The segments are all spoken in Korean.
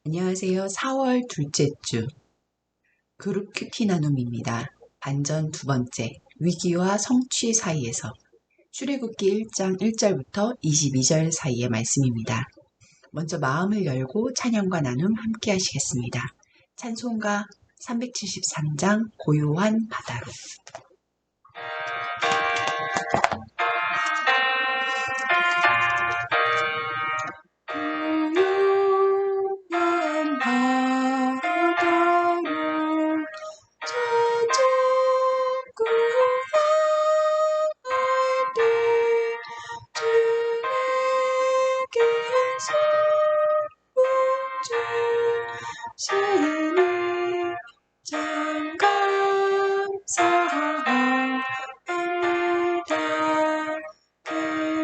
안녕하세요. 4월 둘째 주 그룹 큐티 나눔입니다. 반전 두 번째, 위기와 성취 사이에서 출애굽기 1장 1절부터 22절 사이의 말씀입니다. 먼저 마음을 열고 찬양과 나눔 함께 하시겠습니다. 찬송가 373장 고요한 바다로. 고요한 바다로 찾아고 향할 때 주에게서 문주시니 참 감사합니다. 그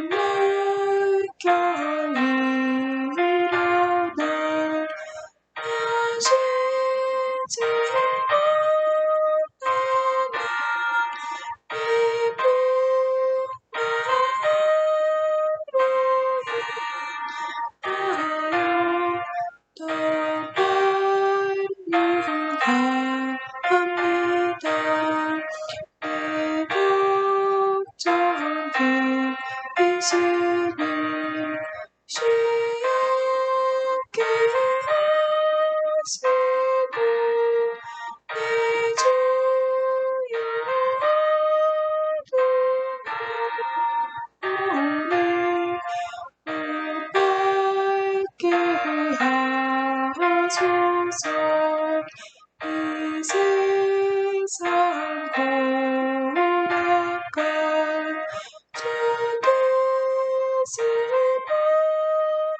물결이 일어나 마시지 못하는 이브마루에 또 환영합니다. 애국전 들이시니 쉬었게 하시고 내 주여 오늘 밝게 하소서. 이 세상 고락한 주 뜻을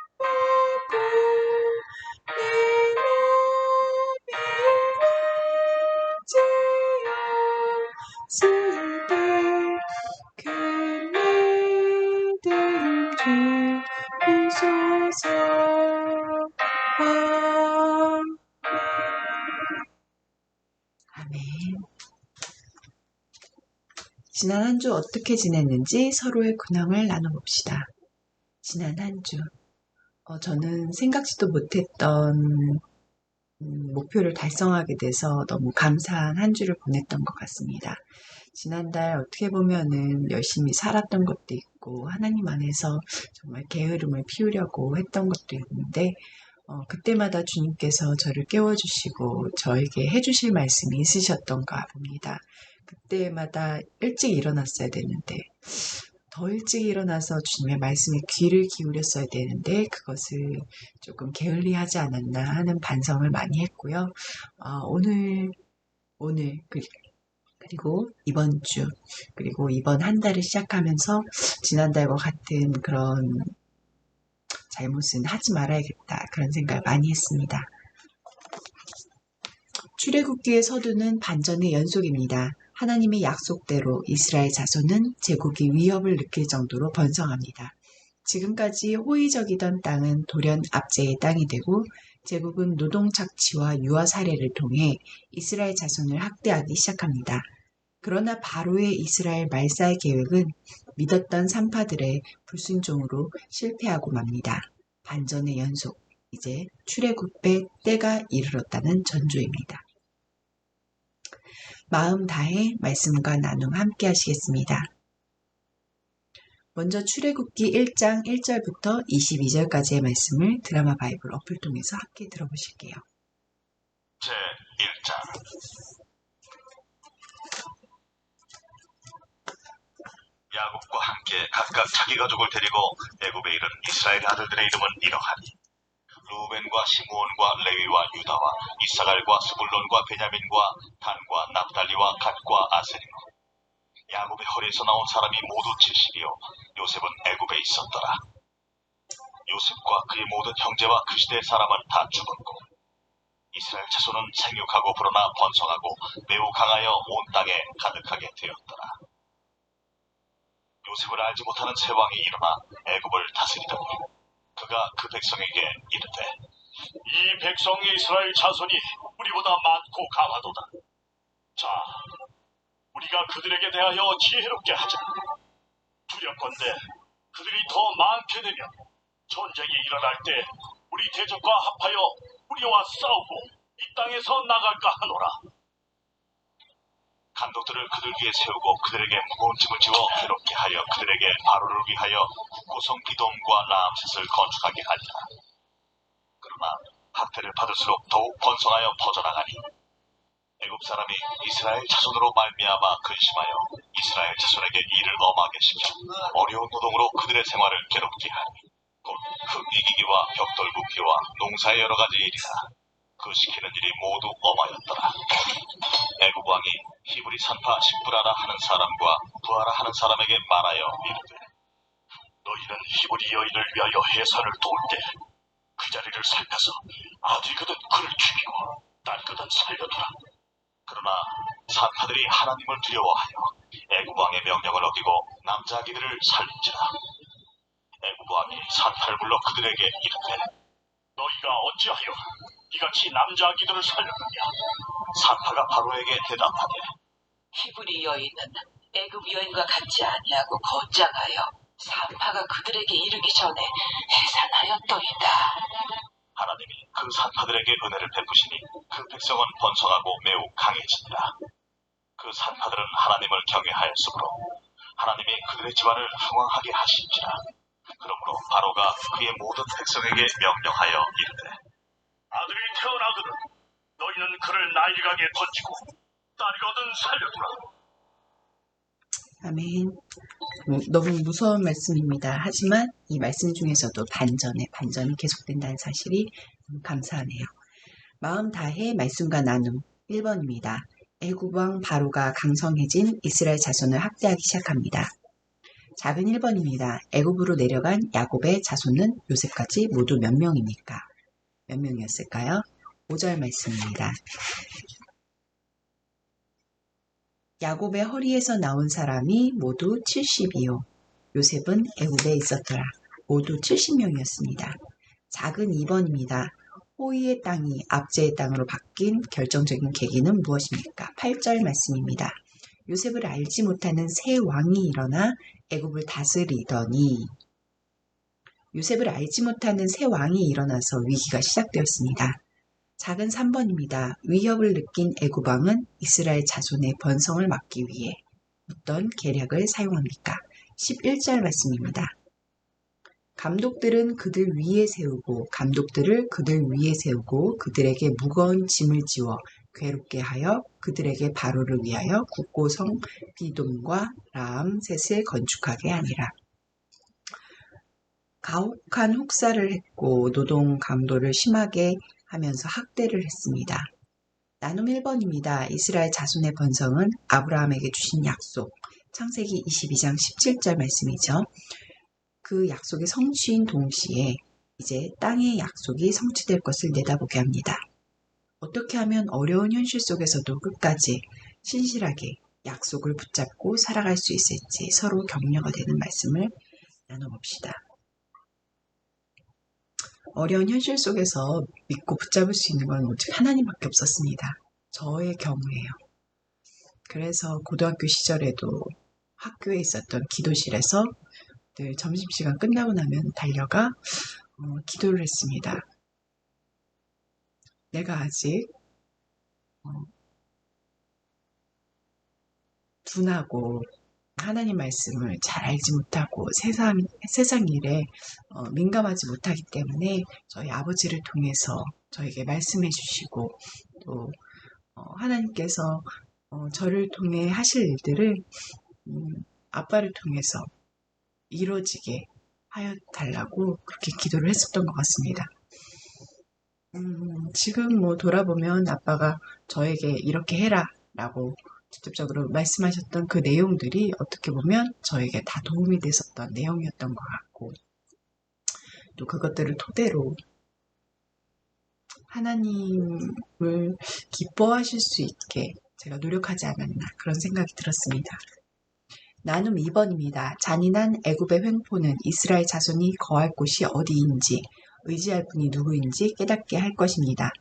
받고 내 맘이 지었을 때 큰 믿음 주소서. 아멘. 지난 한 주 어떻게 지냈는지 서로의 근황을 나눠봅시다. 지난 한 주, 저는 생각지도 못했던 목표를 달성하게 돼서 너무 감사한 한 주를 보냈던 것 같습니다. 지난달 어떻게 보면은 열심히 살았던 것도 있고 하나님 안에서 정말 게으름을 피우려고 했던 것도 있는데 그때마다 주님께서 저를 깨워주시고 저에게 해주실 말씀이 있으셨던가 봅니다. 그때마다 일찍 일어났어야 되는데 더 일찍 일어나서 주님의 말씀에 귀를 기울였어야 되는데 그것을 조금 게을리하지 않았나 하는 반성을 많이 했고요. 오늘 그리고 이번 주 그리고 이번 한 달을 시작하면서 지난달과 같은 그런 잘못은 하지 말아야겠다 그런 생각을 많이 했습니다. 출애굽기의 서두는 반전의 연속입니다. 하나님의 약속대로 이스라엘 자손은 제국이 위협을 느낄 정도로 번성합니다. 지금까지 호의적이던 땅은 돌연 압제의 땅이 되고 제국은 노동 착취와 유아 살해를 통해 이스라엘 자손을 학대하기 시작합니다. 그러나 바로의 이스라엘 말살 계획은 믿었던 산파들의 불순종으로 실패하고 맙니다. 반전의 연속, 이제 출애굽의 때가 이르렀다는 전조입니다. 마음 다해 말씀과 나눔 함께 하시겠습니다. 먼저 출애굽기 1장 1절부터 22절까지의 말씀을 드라마 바이블 어플 통해서 함께 들어보실게요. 제1장 야곱과 함께 각각 자기 가족을 데리고 애굽에 이른 이스라엘 아들들의 이름은 이러하니 루벤과 시므온과 레위와 유다와 이사갈과 스불론과 베냐민과 단과 납달리와 갓과 아셀이며 야곱의 허리에서 나온 사람이 모두 70이요 요셉은 애굽에 있었더라. 요셉과 그의 모든 형제와 그 시대의 사람은 다 죽었고 이스라엘 자손은 생육하고 불어나 번성하고 매우 강하여 온 땅에 가득하게 되었더라. 요셉을 알지 못하는 새 왕이 일어나 애굽을 다스리더니 그가 그 백성에게 이르되 이 백성의 이스라엘 자손이 우리보다 많고 강하도다. 자, 우리가 그들에게 대하여 지혜롭게 하자. 두렵건대 그들이 더 많게 되면 전쟁이 일어날 때 우리 대적과 합하여 우리와 싸우고 이 땅에서 나갈까 하노라. 감독들을 그들 위에 세우고 그들에게 무거운 짐을 지워 괴롭게 하여 그들에게 바로를 위하여 국고성 비돔과 라암셋을 건축하게 하리라. 그러나 학대를 받을수록 더욱 번성하여 퍼져나가니 애굽 사람이 이스라엘 자손으로 말미암아 근심하여 이스라엘 자손에게 일을 엄하게 시켜 어려운 노동으로 그들의 생활을 괴롭게 하니 곧 흙 이기기와 벽돌 굽기와 농사의 여러 가지 일이라. 그 시키는 일이 모두 엄하였더라. 애굽 왕이 히브리 산파 십부라라 하는 사람과 부하라 하는 사람에게 말하여 이르되, 너희는 히브리 여인을 위하여 해산을 도울 때 그 자리를 살펴서 아들이거든 그를 죽이고 딸거든 살려두라. 그러나 산파들이 하나님을 두려워하여 애굽 왕의 명령을 어기고 남자 아기들을 살린지라. 애굽 왕이 산파를 불러 그들에게 이르되, 너희가 어찌하여 이같이 남자 아기들을 살렸느냐? 산파가 바로에게 대답하되, 히브리 여인은 애굽 여인과 같지 아니하고 건장하여 산파가 그들에게 이르기 전에 해산하였더이다. 하나님이 그 산파들에게 은혜를 베푸시니 그 백성은 번성하고 매우 강해지니라. 그 산파들은 하나님을 경외하였으므로 하나님이 그들의 집안을 흥왕하게 하신지라. 그러므로 바로가 그의 모든 백성에게 명령하여 이르되, 아들이 태어나거든 너희는 그를 나일강에 던지고 딸이거든 살려두라. 아멘. 너무 무서운 말씀입니다. 하지만 이 말씀 중에서도 반전이 계속된다는 사실이 너무 감사하네요. 마음 다해 말씀과 나눔 1번입니다. 애굽 왕 바로가 강성해진 이스라엘 자손을 학대하기 시작합니다. 작은 1번입니다. 애굽으로 내려간 야곱의 자손은 요셉까지 모두 몇 명입니까? 몇 명이었을까요? 5절 말씀입니다. 야곱의 허리에서 나온 사람이 모두 70이요. 요셉은 애굽에 있었더라. 모두 70명이었습니다. 작은 2번입니다. 호위의 땅이 압제의 땅으로 바뀐 결정적인 계기는 무엇입니까? 8절 말씀입니다. 요셉을 알지 못하는 새 왕이 일어나 애굽을 다스리더니 요셉을 알지 못하는 새 왕이 일어나서 위기가 시작되었습니다. 작은 3번입니다. 위협을 느낀 애굽 왕은 이스라엘 자손의 번성을 막기 위해 어떤 계략을 사용합니까? 11절 말씀입니다. 감독들을 그들 위에 세우고 그들에게 무거운 짐을 지워 괴롭게 하여 그들에게 바로를 위하여 국고성 비돔과 라암셋을 건축하게 하니라. 가혹한 혹사를 했고 노동 강도를 심하게 하면서 학대를 했습니다. 나눔 1번입니다. 이스라엘 자손의 번성은 아브라함에게 주신 약속, 창세기 22장 17절 말씀이죠. 그 약속의 성취인 동시에 이제 땅의 약속이 성취될 것을 내다보게 합니다. 어떻게 하면 어려운 현실 속에서도 끝까지 신실하게 약속을 붙잡고 살아갈 수 있을지 서로 격려가 되는 말씀을 나눠봅시다. 어려운 현실 속에서 믿고 붙잡을 수 있는 건 오직 하나님밖에 없었습니다. 저의 경우에요. 그래서 고등학교 시절에도 학교에 있었던 기도실에서 늘 점심시간 끝나고 나면 달려가 기도를 했습니다. 내가 아직 둔하고 하나님 말씀을 잘 알지 못하고 세상 일에 민감하지 못하기 때문에 저희 아버지를 통해서 저에게 말씀해 주시고 또 하나님께서 저를 통해 하실 일들을 아빠를 통해서 이루어지게 하여 달라고 그렇게 기도를 했었던 것 같습니다. 지금 돌아보면 아빠가 저에게 이렇게 해라 라고 직접적으로 말씀하셨던 그 내용들이 어떻게 보면 저에게 다 도움이 됐었던 내용이었던 것 같고 또 그것들을 토대로 하나님을 기뻐하실 수 있게 제가 노력하지 않았나 그런 생각이 들었습니다. 나눔 2번입니다. 잔인한 애굽의 횡포는 이스라엘 자손이 거할 곳이 어디인지 의지할 분이 누구인지 깨닫게 할 것입니다.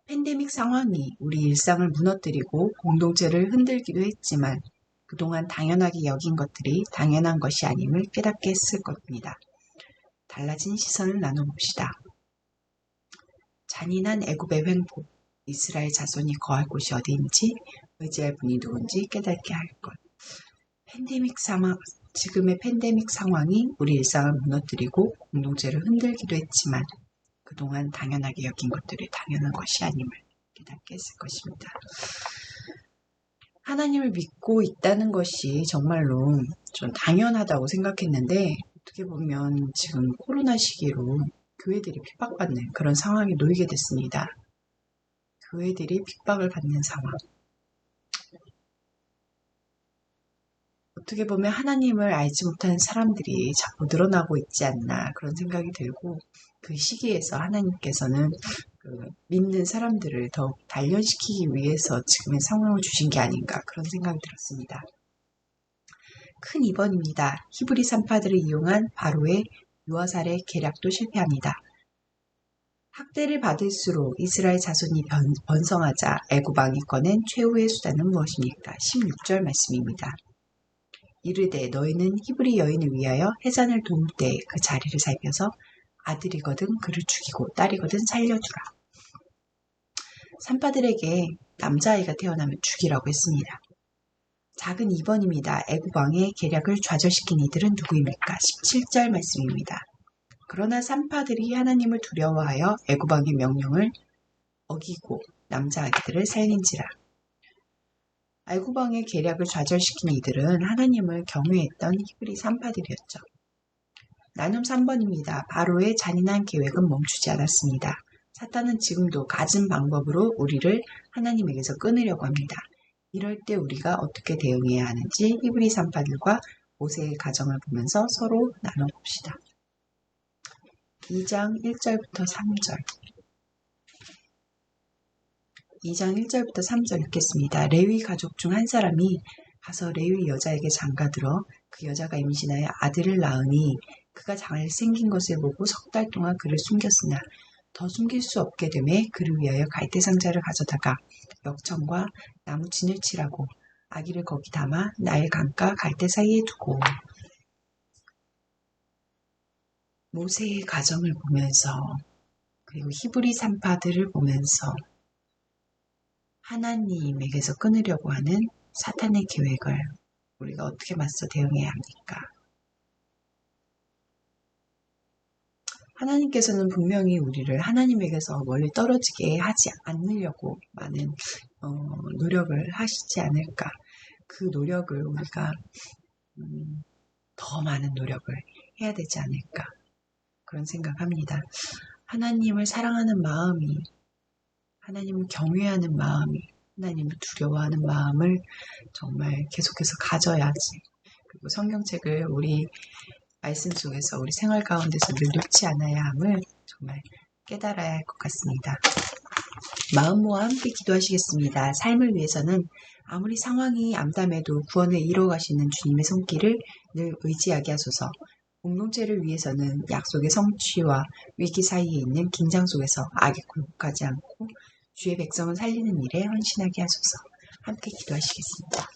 팬데믹 상황이 우리 일상을 무너뜨리고 공동체를 흔들기도 했지만 그동안 당연하게 여긴 것들이 당연한 것이 아님을 깨닫게 했을 겁니다. 달라진 시선을 나눠봅시다. 잔인한 애굽의 횡포, 이스라엘 자손이 거할 곳이 어디인지, 의지할 분이 누군지 깨닫게 할 것. 지금의 팬데믹 상황이 우리 일상을 무너뜨리고 공동체를 흔들기도 했지만 그동안 당연하게 여긴 것들이 당연한 것이 아님을 깨닫게 했을 것입니다. 하나님을 믿고 있다는 것이 정말로 좀 당연하다고 생각했는데 어떻게 보면 지금 코로나 시기로 교회들이 핍박받는 그런 상황에 놓이게 됐습니다. 교회들이 핍박을 받는 상황. 어떻게 보면 하나님을 알지 못하는 사람들이 자꾸 늘어나고 있지 않나 그런 생각이 들고 그 시기에서 하나님께서는 믿는 사람들을 더욱 단련시키기 위해서 지금의 상황을 주신 게 아닌가 그런 생각이 들었습니다. 큰 2번입니다. 히브리 산파들을 이용한 바로의 유아살의 계략도 실패합니다. 학대를 받을수록 이스라엘 자손이 번성하자 애굽 왕이 꺼낸 최후의 수단은 무엇입니까? 16절 말씀입니다. 이르되 너희는 히브리 여인을 위하여 해산을 도울 때 그 자리를 살펴서 아들이거든 그를 죽이고 딸이거든 살려주라. 산파들에게 남자아이가 태어나면 죽이라고 했습니다. 작은 2번입니다. 애굽 왕의 계략을 좌절시킨 이들은 누구입니까? 17절 말씀입니다. 그러나 산파들이 하나님을 두려워하여 애굽 왕의 명령을 어기고 남자아이들을 살린지라. 애굽 왕의 계략을 좌절시킨 이들은 하나님을 경외했던 히브리 산파들이었죠. 나눔 3번입니다. 바로의 잔인한 계획은 멈추지 않았습니다. 사탄은 지금도 갖은 방법으로 우리를 하나님에게서 끊으려고 합니다. 이럴 때 우리가 어떻게 대응해야 하는지 히브리 산파들과 모세의 가정을 보면서 서로 나눠봅시다. 2장 1절부터 3절 2장 1절부터 3절 읽겠습니다. 레위 가족 중 한 사람이 가서 레위 여자에게 장가들어 그 여자가 임신하여 아들을 낳으니 그가 잘생긴 것을 보고 석 달 동안 그를 숨겼으나 더 숨길 수 없게 되매 그를 위하여 갈대 상자를 가져다가 역청과 나무친을 칠하고 아기를 거기 담아 나일 강가 갈대 사이에 두고 모세의 가정을 보면서 그리고 히브리 산파들을 보면서 하나님에게서 끊으려고 하는 사탄의 계획을 우리가 어떻게 맞서 대응해야 합니까? 하나님께서는 분명히 우리를 하나님에게서 멀리 떨어지게 하지 않으려고 많은 노력을 하시지 않을까. 그 노력을 우리가 더 많은 노력을 해야 되지 않을까. 그런 생각합니다. 하나님을 사랑하는 마음이, 하나님을 경외하는 마음이, 하나님을 두려워하는 마음을 정말 계속해서 가져야지. 그리고 성경책을 우리 말씀 속에서 우리 생활 가운데서 늘 놓지 않아야 함을 정말 깨달아야 할 것 같습니다. 마음 모아 함께 기도하시겠습니다. 삶을 위해서는 아무리 상황이 암담해도 구원을 이루어가시는 주님의 손길을 늘 의지하게 하소서. 공동체를 위해서는 약속의 성취와 위기 사이에 있는 긴장 속에서 악에 굴복하지 않고 주의 백성을 살리는 일에 헌신하게 하소서. 함께 기도하시겠습니다.